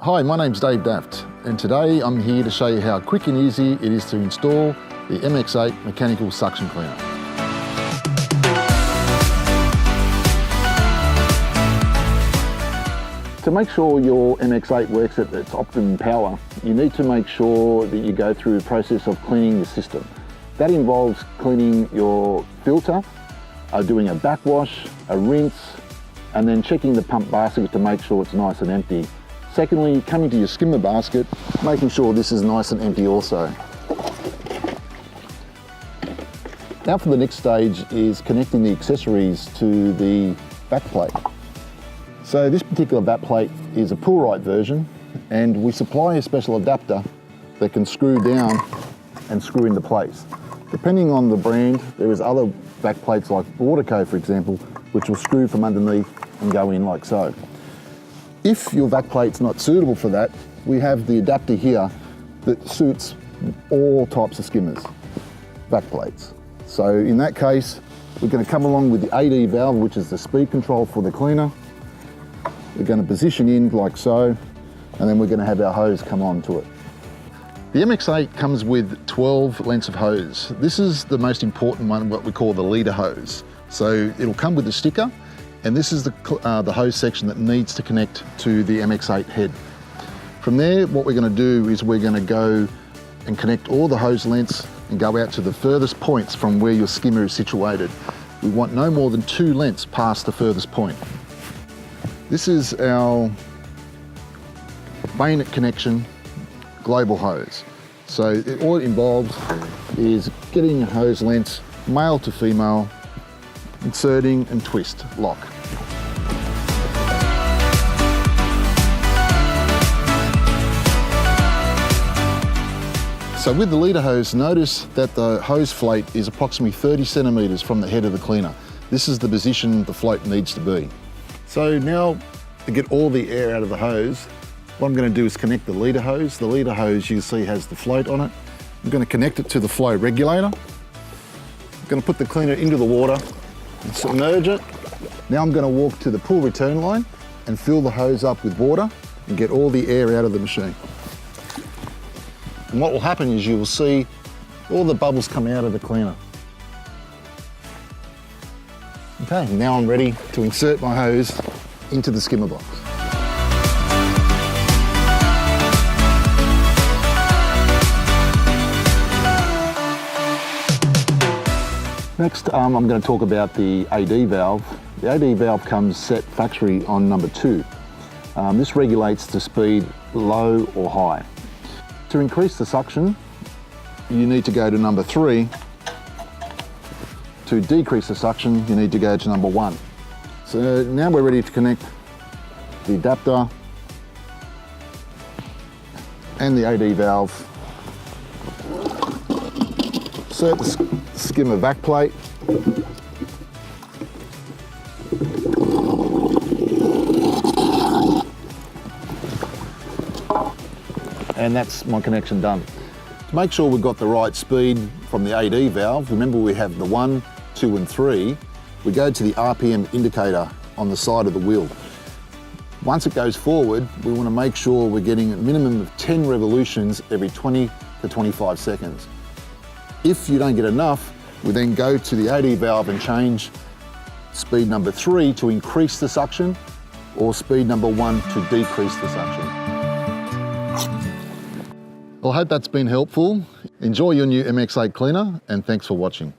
Hi, my name's Dave Daft, and today I'm here to show you how quick and easy it is to install the MX8 mechanical suction cleaner. To make sure your MX8 works at its optimum power, you need to make sure that you go through a process of cleaning the system. That involves cleaning your filter, doing a backwash, a rinse, and then checking the pump basket to make sure it's nice and empty. Secondly, coming to your skimmer basket, making sure this is nice and empty also. Now for the next stage is connecting the accessories to the backplate. So this particular backplate is a pull-right version, and we supply a special adapter that can screw down and screw into place. Depending on the brand, there is other backplates like Zodiac, for example, which will screw from underneath and go in like so. If your backplate's not suitable for that, we have the adapter here that suits all types of skimmers, backplates. So in that case, we're going to come along with the AD valve, which is the speed control for the cleaner. We're going to position in like so, and then we're going to have our hose come on to it. The MX8 comes with 12 lengths of hose. This is the most important one, what we call the leader hose. So it'll come with a sticker, and this is the hose section that needs to connect to the MX8 head. From there, what we're going to do is we're going to go and connect all the hose lengths and go out to the furthest points from where your skimmer is situated. We want no more than 2 lengths past the furthest point. This is our bayonet connection global hose. So all it involves is getting a hose length, male to female, inserting and twist, lock. So with the leader hose, notice that the hose float is approximately 30 centimetres from the head of the cleaner. This is the position the float needs to be. So now, to get all the air out of the hose, what I'm going to do is connect the leader hose. The leader hose, you see, has the float on it. I'm going to connect it to the flow regulator. I'm going to put the cleaner into the water and submerge it. Now I'm going to walk to the pull return line and fill the hose up with water and get all the air out of the machine. And what will happen is you will see all the bubbles come out of the cleaner. Okay, now I'm ready to insert my hose into the skimmer box. Next, I'm going to talk about the AD valve. The AD valve comes set factory on number 2. This regulates the speed low or high. To increase the suction, you need to go to number 3. To decrease the suction, you need to go to number 1. So now we're ready to connect the adapter and the AD valve. Insert the skimmer back plate. And that's my connection done. To make sure we've got the right speed from the AD valve, remember we have the 1, 2 and 3, we go to the RPM indicator on the side of the wheel. Once it goes forward, we want to make sure we're getting a minimum of 10 revolutions every 20 to 25 seconds. If you don't get enough, we then go to the AD valve and change speed number 3 to increase the suction, or speed number 1 to decrease the suction. Well, I hope that's been helpful. Enjoy your new MX8 cleaner, and thanks for watching.